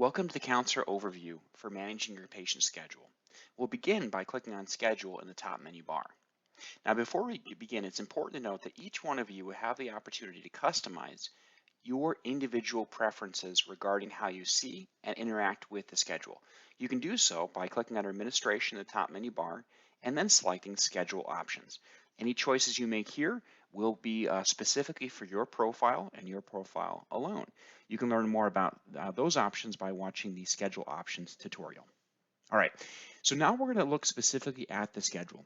Welcome to the Counselor Overview for managing your patient schedule. We'll begin by clicking on Schedule in the top menu bar. Now, before we begin, it's important to note that each one of you will have the opportunity to customize your individual preferences regarding how you see and interact with the schedule. You can do so by clicking on Administration in the top menu bar and then selecting Schedule Options. Any choices you make here will be specifically for your profile and your profile alone. You can learn more about those options by watching the Schedule Options tutorial. All right, so now we're going to look specifically at the schedule.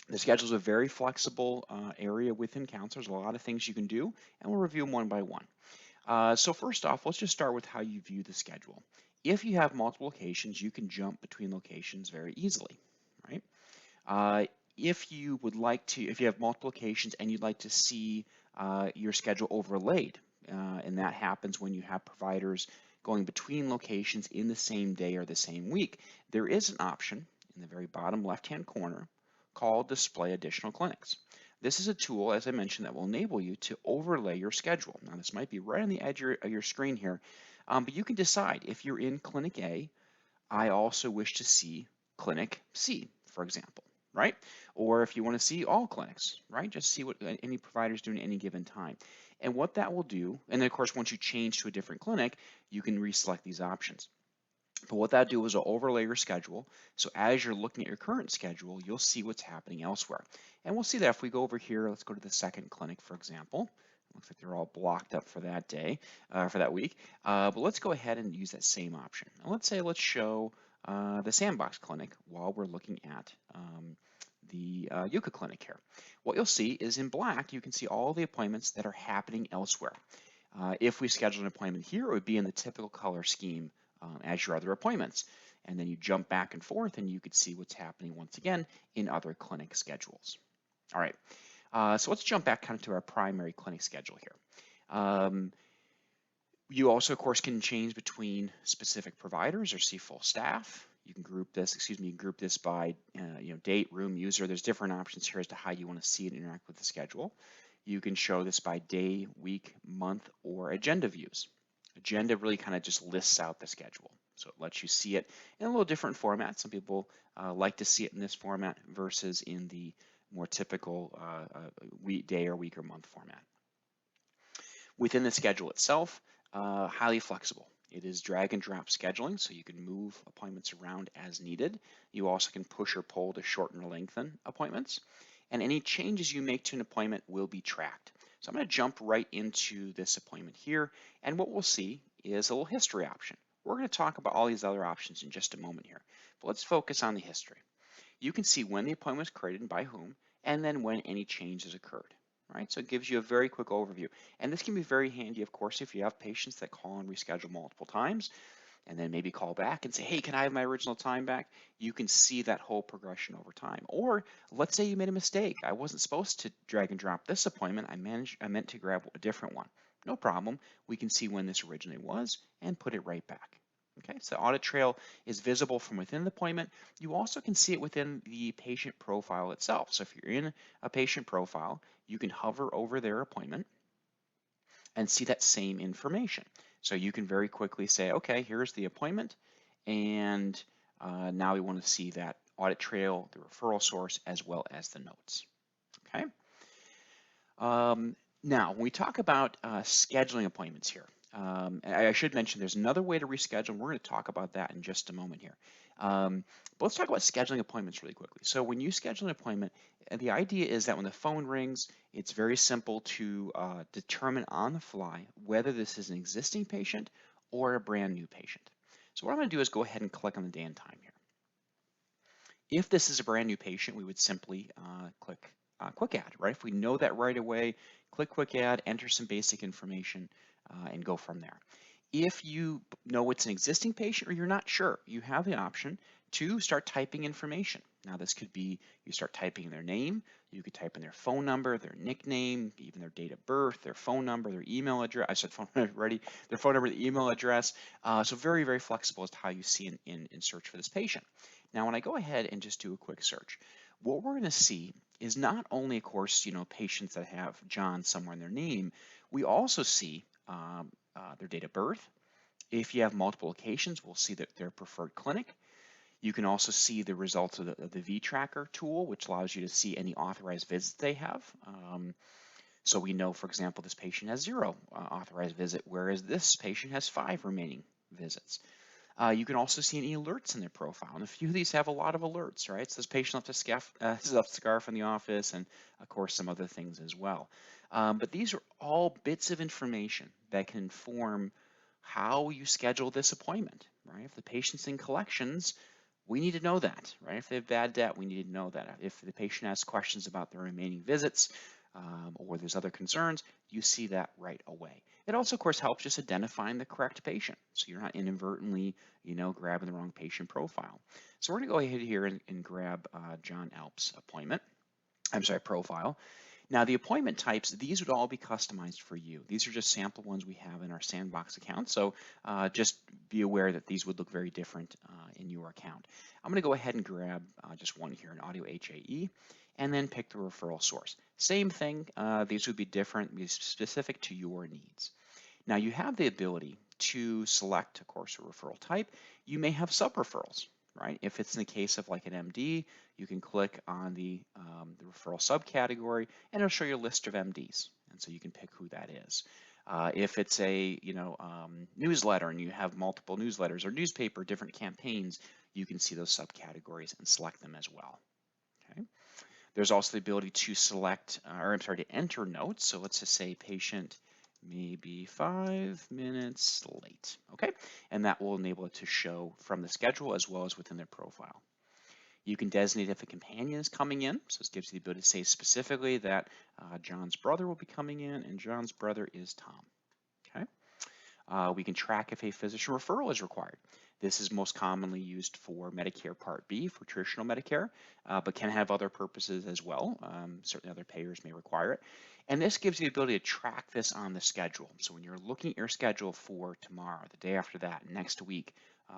The schedule is a very flexible area within Counselor. There's a lot of things you can do, and we'll review them one by one. So first off, let's just start with how you view the schedule. If you have multiple locations, you can jump between locations very easily, right? If you have multiple locations and you'd like to see your schedule overlaid, and that happens when you have providers going between locations in the same day or the same week, there is an option in the very bottom left-hand corner called Display Additional Clinics. This is a tool, as I mentioned, that will enable you to overlay your schedule. Now, this might be right on the edge of your screen here, but you can decide if you're in Clinic A, I also wish to see Clinic C, for example, right? Or if you want to see all clinics, right? Just see what any providers do at any given time. And what that will do, and then of course, once you change to a different clinic, you can reselect these options. But what that do is it'll overlay your schedule. So as you're looking at your current schedule, you'll see what's happening elsewhere. And we'll see that if we go over here, let's go to the second clinic, for example. Looks like they're all blocked up for that day, for that week. But let's go ahead and use that same option. Now let's show the Sandbox Clinic while we're looking at the Yucca Clinic here. What you'll see is in black, you can see all the appointments that are happening elsewhere. If we schedule an appointment here, it would be in the typical color scheme as your other appointments. And then you jump back and forth and you could see what's happening once again in other clinic schedules. All right, so let's jump back kind of to our primary clinic schedule here. You also, of course, can change between specific providers or see full staff. You can group this, by date, room, user. There's different options here as to how you want to see and interact with the schedule. You can show this by day, week, month, or agenda views. Agenda really kind of just lists out the schedule. So it lets you see it in a little different format. Some people like to see it in this format versus in the more typical day or week or month format. Within the schedule itself, highly flexible. It is drag and drop scheduling, so you can move appointments around as needed. You also can push or pull to shorten or lengthen appointments. And any changes you make to an appointment will be tracked. So I'm going to jump right into this appointment here, and what we'll see is a little history option. We're going to talk about all these other options in just a moment here, but let's focus on the history. You can see when the appointment was created and by whom, and then when any changes occurred. Right, so it gives you a very quick overview. And this can be very handy, of course, if you have patients that call and reschedule multiple times, and then maybe call back and say, hey, can I have my original time back? You can see that whole progression over time. Or let's say you made a mistake. I wasn't supposed to drag and drop this appointment. I meant to grab a different one. No problem. We can see when this originally was and put it right back. Okay, so Audit Trail is visible from within the appointment. You also can see it within the patient profile itself. So if you're in a patient profile, you can hover over their appointment and see that same information. So you can very quickly say, okay, here's the appointment, and now we want to see that audit trail, the referral source, as well as the notes. Okay. Now, when we talk about scheduling appointments here, I should mention there's another way to reschedule, and we're going to talk about that in just a moment here. But let's talk about scheduling appointments really quickly. So when you schedule an appointment, the idea is that when the phone rings, it's very simple to determine on the fly whether this is an existing patient or a brand new patient. So what I'm going to do is go ahead and click on the day and time here. If this is a brand new patient, we would simply click Quick Add, right? If we know that right away, click Quick Add, enter some basic information, and go from there. If you know it's an existing patient or you're not sure, you have the option to start typing information. Now this could be you start typing in their name, you could type in their phone number, their nickname, even their date of birth, their phone number, their email address. I said phone number already, their phone number, the email address. So very, very flexible as to how you see in search for this patient. Now when I go ahead and just do a quick search, what we're going to see is not only, of course, patients that have John somewhere in their name, we also see their date of birth If you have multiple locations, we'll see that their preferred clinic. You can also see the results of the V-Tracker tool, which allows you to see any authorized visits they have. So we know, for example, this patient has 0 authorized visit, whereas this patient has 5 remaining visits. You can also see any alerts in their profile, and a few of these have a lot of alerts, right? So this patient left a scarf in the office, and of course some other things as well. But these are all bits of information that can inform how you schedule this appointment, right? If the patient's in collections, we need to know that, right? If they have bad debt, we need to know that. If the patient has questions about their remaining visits, or there's other concerns, you see that right away. It also, of course, helps just identifying the correct patient, so you're not inadvertently, grabbing the wrong patient profile. So we're going to go ahead here and grab John Alp's profile. Now the appointment types, these would all be customized for you. These are just sample ones we have in our sandbox account, so just be aware that these would look very different in your account. I'm going to go ahead and grab just one here, an audio HAE, and then pick the referral source. Same thing, these would be different, be specific to your needs. Now you have the ability to select, of course, a referral type. You may have sub-referrals, right? If it's in the case of like an MD, you can click on the referral subcategory and it'll show you a list of MDs. And so you can pick who that is. If it's a newsletter and you have multiple newsletters or newspaper, different campaigns, you can see those subcategories and select them as well. Okay. There's also the ability to select, to enter notes. So let's just say patient may be 5 minutes late, okay? And that will enable it to show from the schedule as well as within their profile. You can designate if a companion is coming in, so this gives you the ability to say specifically that John's brother will be coming in and John's brother is Tom, okay? We can track if a physician referral is required. This is most commonly used for Medicare Part B, for traditional Medicare, but can have other purposes as well. Certainly other payers may require it. And this gives you the ability to track this on the schedule. So when you're looking at your schedule for tomorrow, the day after that, next week,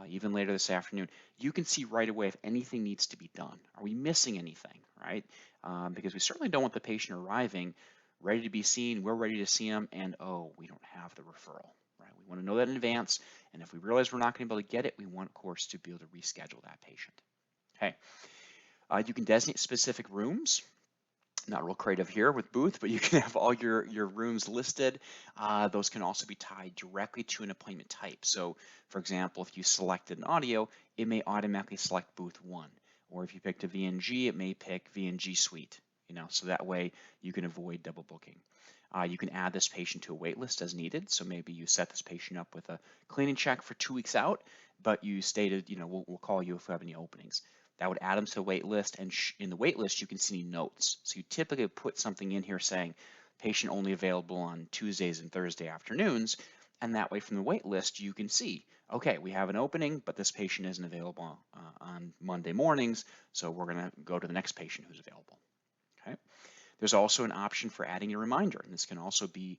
even later this afternoon, you can see right away if anything needs to be done. Are we missing anything, right? Because we certainly don't want the patient arriving ready to be seen, we're ready to see them, and oh, we don't have the referral. We want to know that in advance, and if we realize we're not going to be able to get it, we want, of course, to be able to reschedule that patient. Okay. You can designate specific rooms. Not real creative here with Booth, but you can have all your rooms listed. Those can also be tied directly to an appointment type. So, for example, if you selected an audio, it may automatically select Booth 1. Or if you picked a VNG, it may pick VNG Suite. So that way you can avoid double booking. You can add this patient to a wait list as needed. So maybe you set this patient up with a cleaning check for 2 weeks out, but you stated, we'll call you if we have any openings. That would add them to the wait list, and in the wait list, you can see notes. So you typically put something in here saying patient only available on Tuesdays and Thursday afternoons, and that way from the wait list, you can see, okay, we have an opening, but this patient isn't available on Monday mornings, so we're gonna go to the next patient who's available, okay? There's also an option for adding a reminder, and this can also be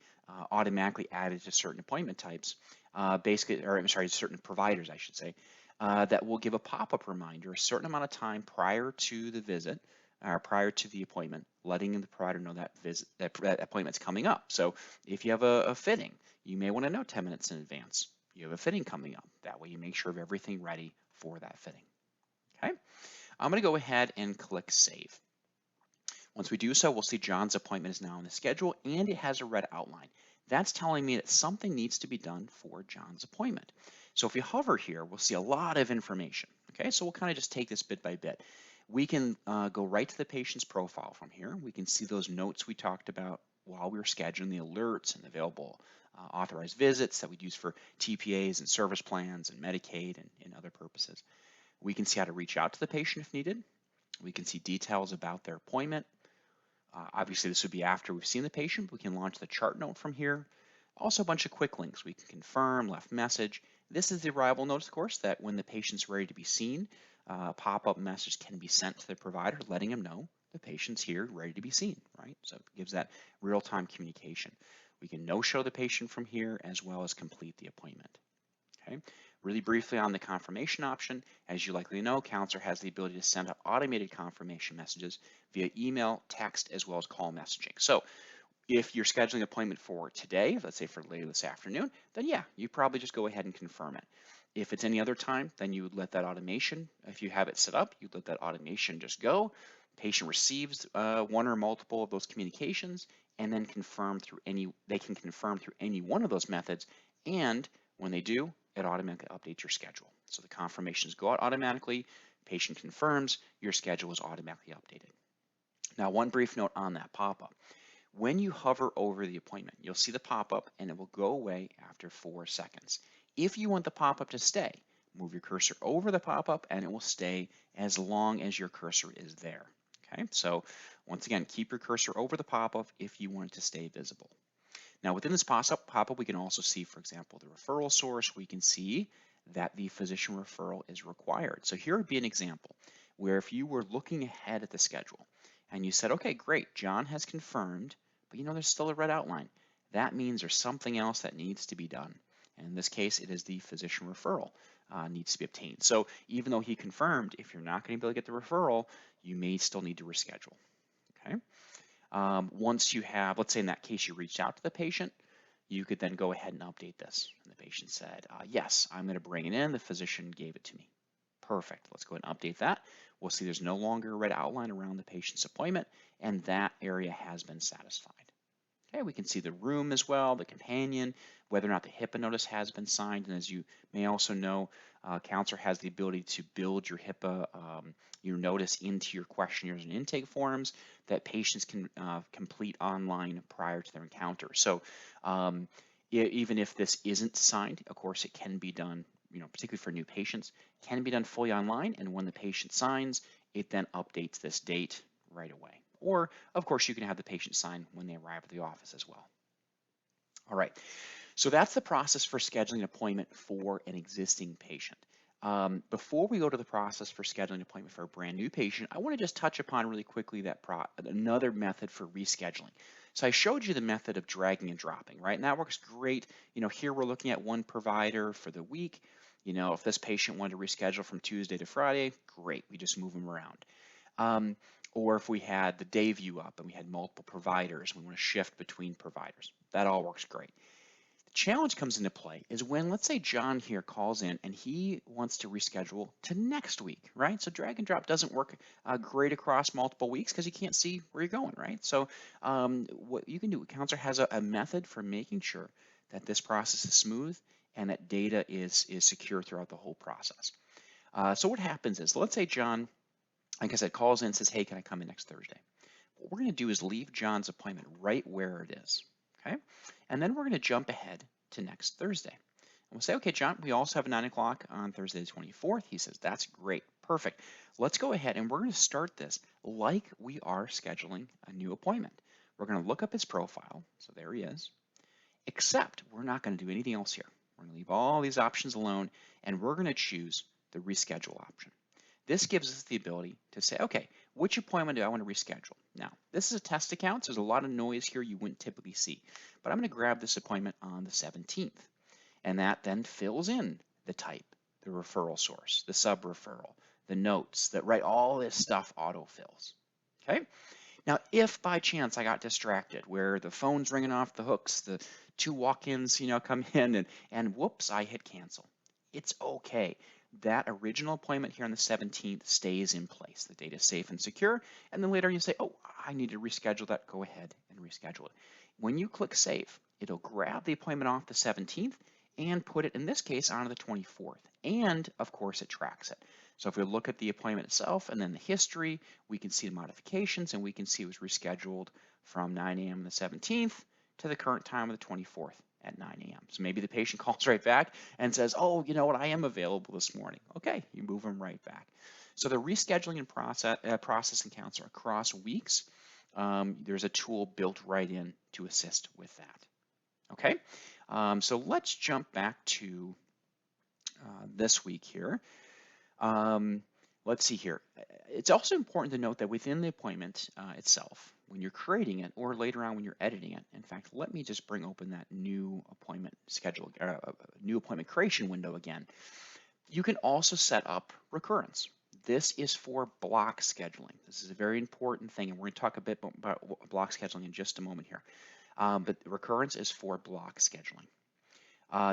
automatically added to certain appointment types, certain providers, I should say, that will give a pop-up reminder a certain amount of time prior to the visit, or prior to the appointment, letting the provider know that appointment's coming up. So if you have a fitting, you may want to know 10 minutes in advance. You have a fitting coming up. That way you make sure of everything ready for that fitting. Okay, I'm going to go ahead and click Save. Once we do so, we'll see John's appointment is now on the schedule and it has a red outline. That's telling me that something needs to be done for John's appointment. So if you hover here, we'll see a lot of information. Okay, so we'll kind of just take this bit by bit. We can go right to the patient's profile from here. We can see those notes we talked about while we were scheduling, the alerts and available authorized visits that we'd use for TPAs and service plans and Medicaid and other purposes. We can see how to reach out to the patient if needed. We can see details about their appointment. Obviously, this would be after we've seen the patient. We can launch the chart note from here. Also, a bunch of quick links. We can confirm, left message. This is the arrival notice, of course, that when the patient's ready to be seen, a pop-up message can be sent to the provider, letting them know the patient's here, ready to be seen, right? So it gives that real-time communication. We can no-show the patient from here, as well as complete the appointment. Okay. Really briefly on the confirmation option, as you likely know, Counselor has the ability to send out automated confirmation messages via email, text, as well as call messaging. So If you're scheduling an appointment for today, let's say for later this afternoon, then yeah, you probably just go ahead and confirm it. If it's any other time, then you would let that automation, if you have it set up, you'd let that automation just go. Patient receives one or multiple of those communications and then they can confirm through any one of those methods. And when they do, it automatically updates your schedule. So the confirmations go out automatically, patient confirms, your schedule is automatically updated. Now, one brief note on that pop-up. When you hover over the appointment, you'll see the pop-up and it will go away after 4 seconds. If you want the pop-up to stay, move your cursor over the pop-up and it will stay as long as your cursor is there. Okay, so once again, keep your cursor over the pop-up if you want it to stay visible. Now within this pop-up, we can also see, for example, the referral source. We can see that the physician referral is required. So here would be an example where if you were looking ahead at the schedule and you said, okay, great, John has confirmed, but there's still a red outline. That means there's something else that needs to be done. And in this case, it is the physician referral needs to be obtained. So even though he confirmed, if you're not going to be able to get the referral, you may still need to reschedule. Okay. Once you have, let's say in that case, you reached out to the patient, you could then go ahead and update this. And the patient said, yes, I'm going to bring it in. The physician gave it to me. Perfect. Let's go ahead and update that. We'll see there's no longer a red outline around the patient's appointment, and that area has been satisfied. Okay, we can see the room as well, the companion, whether or not the HIPAA notice has been signed. And as you may also know, counselor has the ability to build your HIPAA your notice into your questionnaires and intake forms that patients can complete online prior to their encounter. So even if this isn't signed, of course, it can be done, particularly for new patients, can be done fully online. And when the patient signs, it then updates this date right away. Or, of course, you can have the patient sign when they arrive at the office as well. All right, so that's the process for scheduling an appointment for an existing patient. Before we go to the process for scheduling an appointment for a brand new patient, I want to just touch upon really quickly another method for rescheduling. So I showed you the method of dragging and dropping, right? And that works great. Here we're looking at one provider for the week. If this patient wanted to reschedule from Tuesday to Friday, great, we just move them around. Or if we had the day view up and we had multiple providers, we want to shift between providers. That all works great. The challenge comes into play is when, let's say John here calls in and he wants to reschedule to next week, right? So drag and drop doesn't work great across multiple weeks because you can't see where you're going, right? So what you can do, counselor has a method for making sure that this process is smooth and that data is secure throughout the whole process. So what happens is, let's say John, like I said, calls in and says, hey, can I come in next Thursday? What we're going to do is leave John's appointment right where it is, okay? And then we're going to jump ahead to next Thursday. And we'll say, okay, John, we also have 9 o'clock on Thursday the 24th. He says, that's great, perfect. Let's go ahead and we're going to start this like we are scheduling a new appointment. We're going to look up his profile, so there he is, except we're not going to do anything else here. We're going to leave all these options alone, and we're going to choose the reschedule option. This gives us the ability to say, okay, which appointment do I want to reschedule? Now, this is a test account, so there's a lot of noise here you wouldn't typically see. But I'm going to grab this appointment on the 17th. And that then fills in the type, the referral source, the sub-referral, the notes, right? All this stuff autofills, okay? Now, if by chance I got distracted where the phone's ringing off the hooks, the 2 walk-ins, come in and whoops, I hit cancel. It's okay. That original appointment here on the 17th stays in place. The data is safe and secure. And then later you say, oh, I need to reschedule that. Go ahead and reschedule it. When you click save, it'll grab the appointment off the 17th and put it, in this case, onto the 24th. And of course, it tracks it. So if we look at the appointment itself and then the history, we can see the modifications and we can see it was rescheduled from 9 a.m. on the 17th to the current time of the 24th at 9 a.m. So maybe the patient calls right back and says, oh, you know what, I am available this morning. Okay, you move them right back. So the rescheduling and processing counts are across weeks. There's a tool built right in to assist with that. Okay, so let's jump back to this week here. Let's see here. It's also important to note that within the appointment itself, when you're creating it or later on when you're editing it, in fact, let me just bring open that new appointment schedule, new appointment creation window again. You can also set up recurrence. this is for block scheduling. This is a very important thing, and we're going to talk a bit about block scheduling in just a moment here. But recurrence is for block scheduling.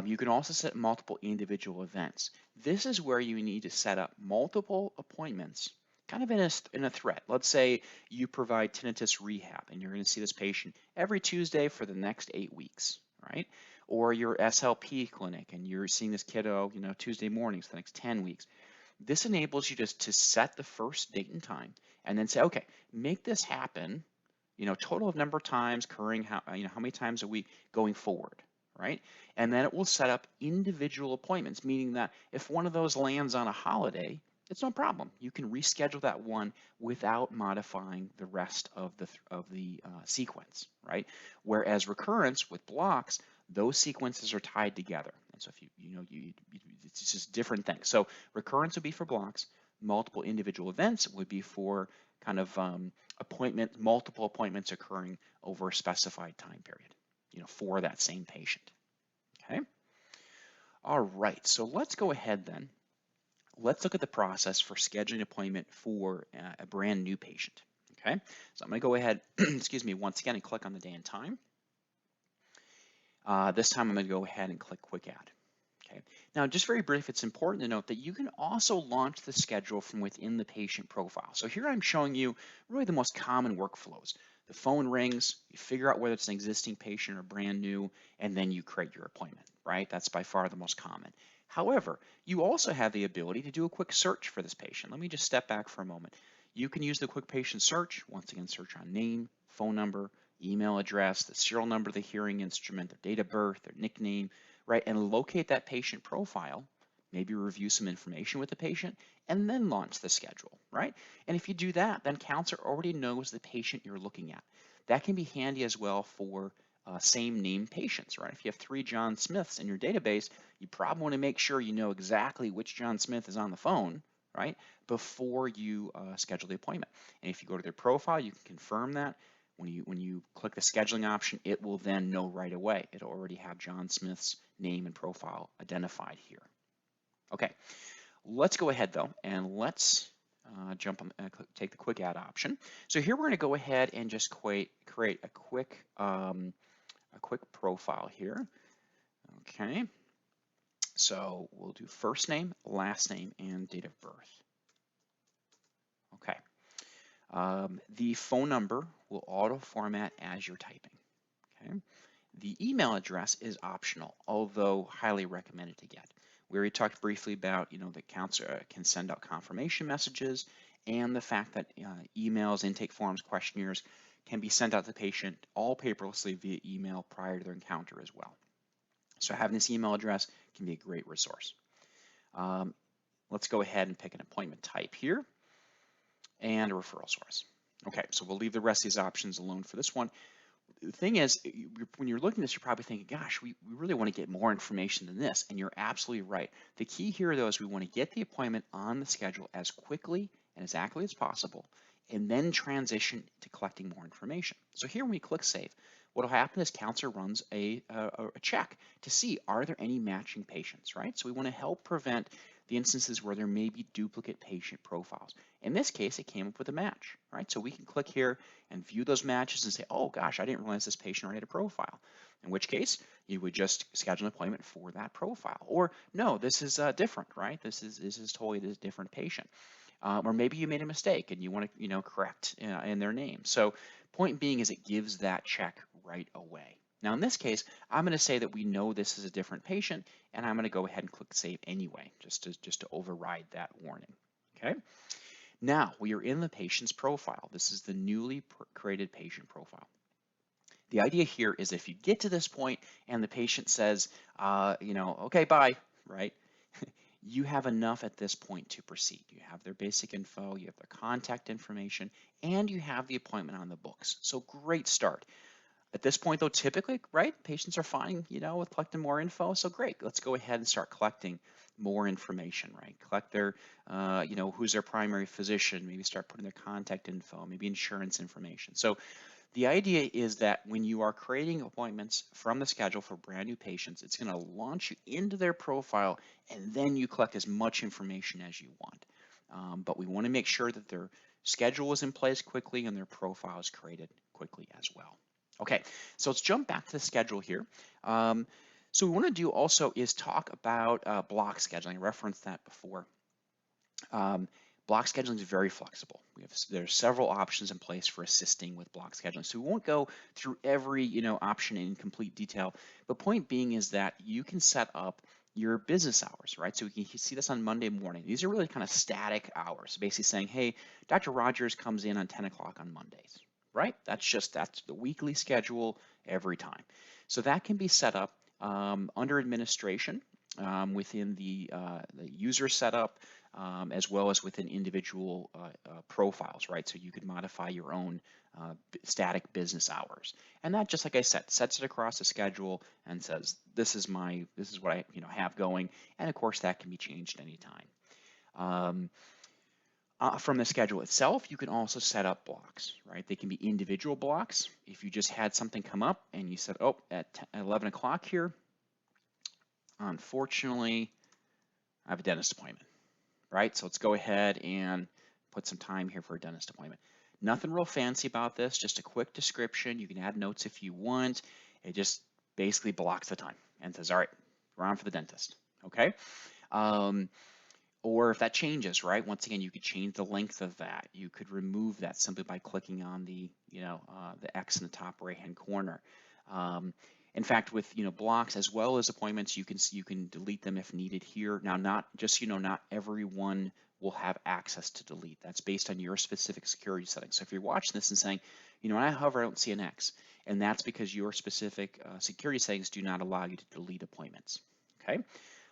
You can also set multiple individual events. This is where you need to set up multiple appointments, kind of in a thread. Let's say you provide tinnitus rehab, and you're going to see this patient every Tuesday for the next 8 weeks, right? Or your SLP clinic, and you're seeing this kiddo, Tuesday mornings for the next 10 weeks. This enables you just to set the first date and time, and then say, okay, make this happen. Total of number of times occurring, how many times a week going forward, right? And then it will set up individual appointments, meaning that if one of those lands on a holiday, it's no problem. You can reschedule that one without modifying the rest of the sequence, right? Whereas recurrence with blocks, those sequences are tied together. And so if it's just different things. So recurrence would be for blocks. Multiple individual events would be for kind of multiple appointments occurring over a specified time period, for that same patient. Okay. All right. So let's go ahead then. Let's look at the process for scheduling an appointment for a brand new patient. Okay. So I'm going to go ahead, excuse me, once again and click on the day and time. This time I'm going to go ahead and click Quick Add. Okay. Now, just very brief, it's important to note that you can also launch the schedule from within the patient profile. So here I'm showing you really the most common workflows. The phone rings, you figure out whether it's an existing patient or brand new, and then you create your appointment, right? That's by far the most common. However, you also have the ability to do a quick search for this patient. Let me just step back for a moment. You can use the quick patient search, once again, search on name, phone number, email address, the serial number of the hearing instrument, their date of birth, their nickname, right? And locate that patient profile, maybe review some information with the patient, and then launch the schedule, right? And if you do that, then Counselor already knows the patient you're looking at. That can be handy as well for same name patients, right? If you have 3 John Smiths in your database, you probably want to make sure you know exactly which John Smith is on the phone, right? Before you schedule the appointment. And if you go to their profile, you can confirm that. When you click the scheduling option, it will then know right away. It'll already have John Smith's name and profile identified here. Okay, let's go ahead though, and let's take the quick add option. So here we're going to go ahead and just create a quick profile here. Okay, so we'll do first name, last name, and date of birth. Okay. The phone number will auto format as you're typing. Okay. The email address is optional, although highly recommended to get. We already talked briefly about, the counselor can send out confirmation messages and the fact that emails, intake forms, questionnaires can be sent out to the patient all paperlessly via email prior to their encounter as well. So having this email address can be a great resource. Let's go ahead and pick an appointment type here and a referral source. Okay, so we'll leave the rest of these options alone for this one. The thing is, when you're looking at this, you're probably thinking, gosh, we really want to get more information than this, and you're absolutely right. The key here, though, is we want to get the appointment on the schedule as quickly and as accurately as possible, and then transition to collecting more information. So here, when we click Save, what will happen is Counselor runs a check to see, are there any matching patients, right? So we want to help prevent the instances where there may be duplicate patient profiles. In this case, it came up with a match, right? So we can click here and view those matches and say, oh gosh, I didn't realize this patient already had a profile. In which case, you would just schedule an appointment for that profile. Or no, this is different, right? This is totally a different patient. Or maybe you made a mistake and you want to, correct in their name. So point being is it gives that check right away. Now in this case, I'm going to say that we know this is a different patient, and I'm going to go ahead and click Save anyway, just to override that warning. Okay. Now we are in the patient's profile. This is the newly created patient profile. The idea here is if you get to this point and the patient says, okay, bye, right? You have enough at this point to proceed. You have their basic info, you have their contact information, and you have the appointment on the books. So great start. At this point, though, typically, right, patients are fine, with collecting more info. So great, let's go ahead and start collecting more information, right? Collect their, who's their primary physician, maybe start putting their contact info, maybe insurance information. So the idea is that when you are creating appointments from the schedule for brand new patients, it's going to launch you into their profile, and then you collect as much information as you want. but we want to make sure that their schedule is in place quickly and their profile is created quickly as well. Okay, so let's jump back to the schedule here. So what we want to do also is talk about block scheduling. I referenced that before. Block scheduling is very flexible. There are several options in place for assisting with block scheduling. So we won't go through every option in complete detail. But point being is that you can set up your business hours, right? So we can see this on Monday morning. These are really kind of static hours, basically saying, hey, Dr. Rogers comes in on 10 o'clock on Mondays, right? That's the weekly schedule every time. So that can be set up under administration within the user setup, as well as within individual profiles, right? So you could modify your own static business hours, and that, just like I said, sets it across the schedule and says this is what I have going, and of course that can be changed anytime. From the schedule itself, you can also set up blocks, right? They can be individual blocks. If you just had something come up and you said, oh, at 11 o'clock here, unfortunately, I have a dentist appointment, right? So let's go ahead and put some time here for a dentist appointment. Nothing real fancy about this, just a quick description. You can add notes if you want. It just basically blocks the time and says, all right, we're on for the dentist, okay? Or if that changes, right? Once again, you could change the length of that. You could remove that simply by clicking on the X in the top right-hand corner. In fact, with blocks as well as appointments, you can delete them if needed here. Now, not everyone will have access to delete. That's based on your specific security settings. So if you're watching this and saying, however, I don't see an X, and that's because your specific security settings do not allow you to delete appointments. Okay,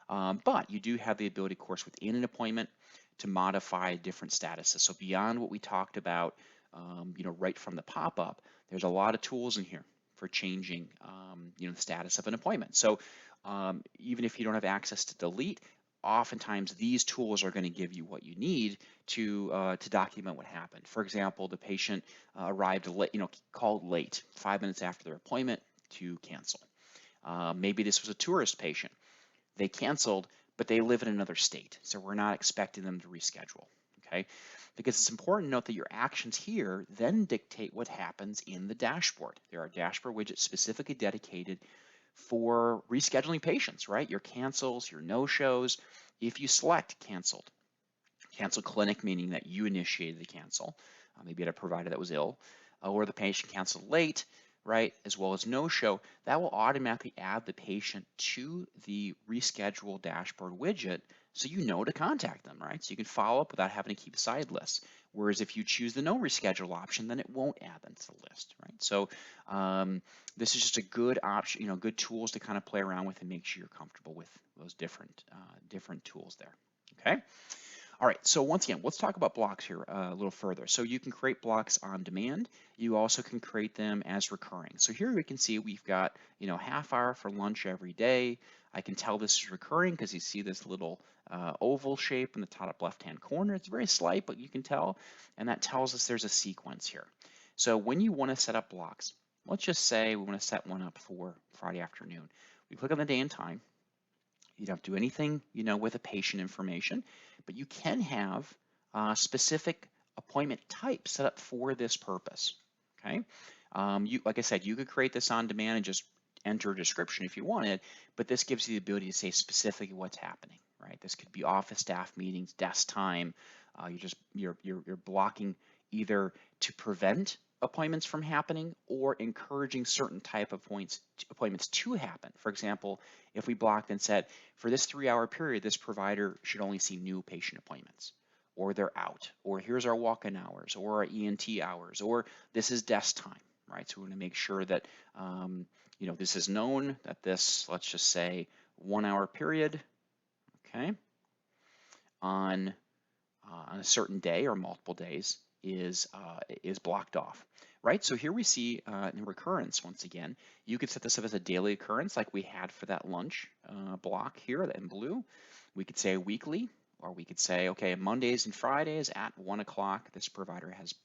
but you do have the ability, of course, within an appointment to modify different statuses. So beyond what we talked about, right from the pop-up, there's a lot of tools in here for changing the status of an appointment. So even if you don't have access to delete, oftentimes these tools are going to give you what you need to document what happened. For example, the patient arrived late, called late 5 minutes after their appointment to cancel. Maybe this was a tourist patient. They canceled, but they live in another state, so we're not expecting them to reschedule. Okay, because it's important to note that your actions here then dictate what happens in the dashboard. There are dashboard widgets specifically dedicated for rescheduling patients, right? Your cancels, your no-shows. If you select cancel clinic, meaning that you initiated the cancel, maybe at a provider that was ill, or the patient canceled late, right, as well as no-show, that will automatically add the patient to the reschedule dashboard widget so you know to contact them, right? So you can follow up without having to keep side lists. Whereas if you choose the no reschedule option, then it won't add them to the list, right? So this is just a good option, good tools to kind of play around with and make sure you're comfortable with those different tools there, okay? All right, so once again, let's talk about blocks here a little further. So you can create blocks on demand. You also can create them as recurring. So here we can see we've got, half hour for lunch every day. I can tell this is recurring because you see this little oval shape in the top left-hand corner. It's very slight, but you can tell, and that tells us there's a sequence here. So when you want to set up blocks, let's just say we want to set one up for Friday afternoon. We click on the day and time. You don't have to do anything, with the patient information, but you can have specific appointment types set up for this purpose, okay? Like I said, you could create this on demand and just enter a description if you wanted, but this gives you the ability to say specifically what's happening, right? This could be office staff meetings, desk time. You're blocking either to prevent appointments from happening or encouraging certain type of appointments to happen. For example, if we blocked and said, for this 3-hour period, this provider should only see new patient appointments, or they're out, or here's our walk-in hours, or our ENT hours, or this is desk time, right? So we want to make sure that, this is known that this, let's just say 1-hour period, okay, on a certain day or multiple days is blocked off, right? So here we see in recurrence, once again, you could set this up as a daily occurrence like we had for that lunch block here in blue. We could say weekly, or we could say, okay, Mondays and Fridays at 1 o'clock, this provider has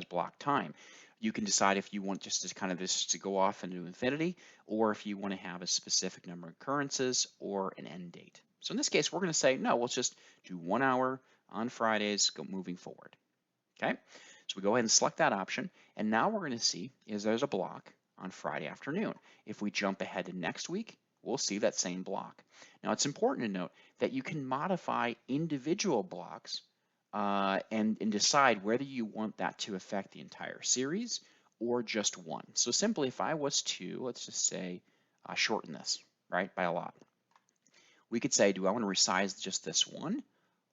blocked time. You can decide if you want just to kind of this to go off into infinity, or if you want to have a specific number of occurrences or an end date. So in this case, we're going to say, no, let's just do 1 hour on Fridays moving forward. Okay, so we go ahead and select that option, and now we're going to see is there's a block on Friday afternoon. If we jump ahead to next week, we'll see that same block. Now it's important to note that you can modify individual blocks and decide whether you want that to affect the entire series or just one. So simply, if I was to, let's just say, shorten this, right, by a lot, we could say, do I want to resize just this one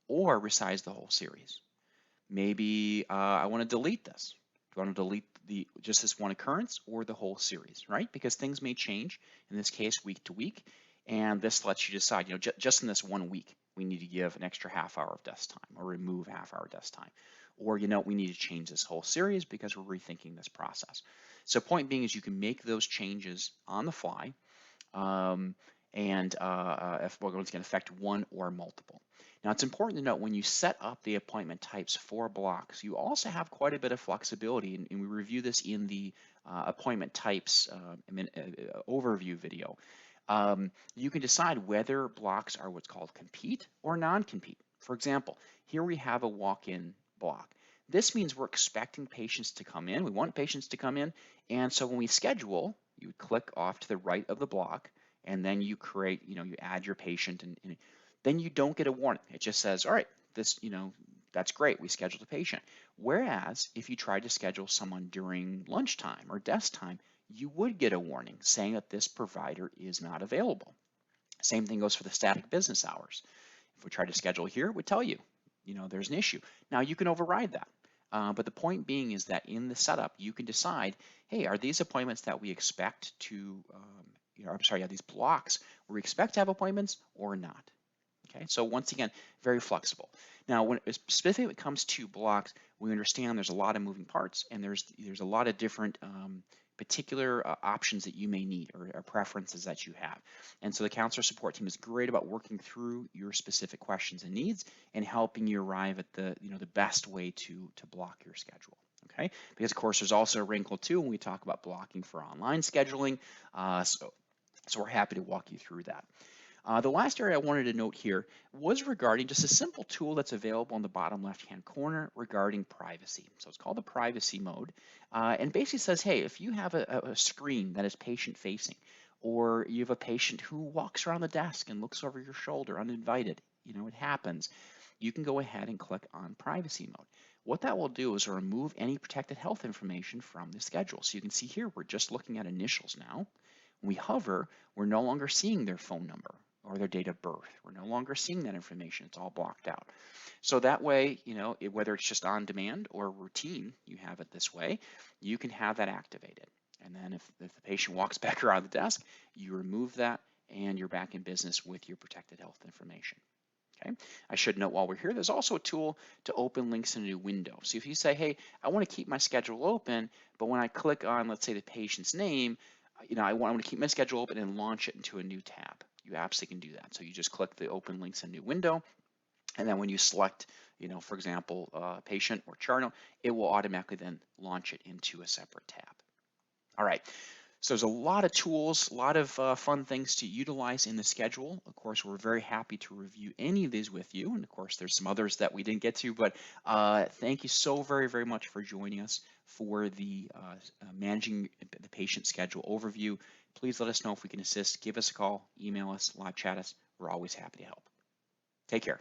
or resize the whole series? Maybe I want to delete this. Do I want to delete just this one occurrence or the whole series, right? Because things may change, in this case, week to week, and this lets you decide, just in this 1 week, we need to give an extra half hour of desk time or remove half hour desk time. Or, we need to change this whole series because we're rethinking this process. So point being is you can make those changes on the fly, if we're going to affect one or multiple. Now, it's important to note when you set up the appointment types for blocks, you also have quite a bit of flexibility, and we review this in the appointment types overview video. You can decide whether blocks are what's called compete or non-compete. For example, here we have a walk-in block. This means we're expecting patients to come in. We want patients to come in, and so when we schedule, you would click off to the right of the block, and then you create, you add your patient, and then you don't get a warning. It just says, all right, this, that's great, we scheduled a patient. Whereas if you tried to schedule someone during lunchtime or desk time, you would get a warning saying that this provider is not available. Same thing goes for the static business hours. If we try to schedule here, it would tell you, there's an issue. Now you can override that. But the point being is that in the setup, you can decide, hey, are these appointments that we expect to, these blocks where we expect to have appointments or not? Okay, so once again, very flexible. Now, when specifically when it comes to blocks, we understand there's a lot of moving parts, and there's a lot of different particular options that you may need or preferences that you have. And so the counselor support team is great about working through your specific questions and needs and helping you arrive at the the best way to block your schedule. Okay, because of course there's also a wrinkle too when we talk about blocking for online scheduling. So we're happy to walk you through that. The last area I wanted to note here was regarding just a simple tool that's available in the bottom left-hand corner regarding privacy. So it's called the privacy mode, and basically says, hey, if you have a screen that is patient-facing, or you have a patient who walks around the desk and looks over your shoulder uninvited, it happens, you can go ahead and click on privacy mode. What that will do is remove any protected health information from the schedule. So you can see here, we're just looking at initials now. When we hover, we're no longer seeing their phone number or their date of birth. We're no longer seeing that information. It's all blocked out. So that way, whether it's just on demand or routine, you have it this way, you can have that activated. And then if the patient walks back around the desk, you remove that and you're back in business with your protected health information. Okay. I should note while we're here, there's also a tool to open links in a new window. So if you say, hey, I want to keep my schedule open, but when I click on, let's say, the patient's name, I want to keep my schedule open and launch it into a new tab. You absolutely can do that. So you just click the open links in a new window, and then when you select, for example, patient or chart, it will automatically then launch it into a separate tab. All right. So there's a lot of tools, a lot of fun things to utilize in the schedule. Of course, we're very happy to review any of these with you. And of course, there's some others that we didn't get to, but thank you so very, very much for joining us for the Managing the Patient Schedule overview. Please let us know if we can assist. Give us a call, email us, live chat us. We're always happy to help. Take care.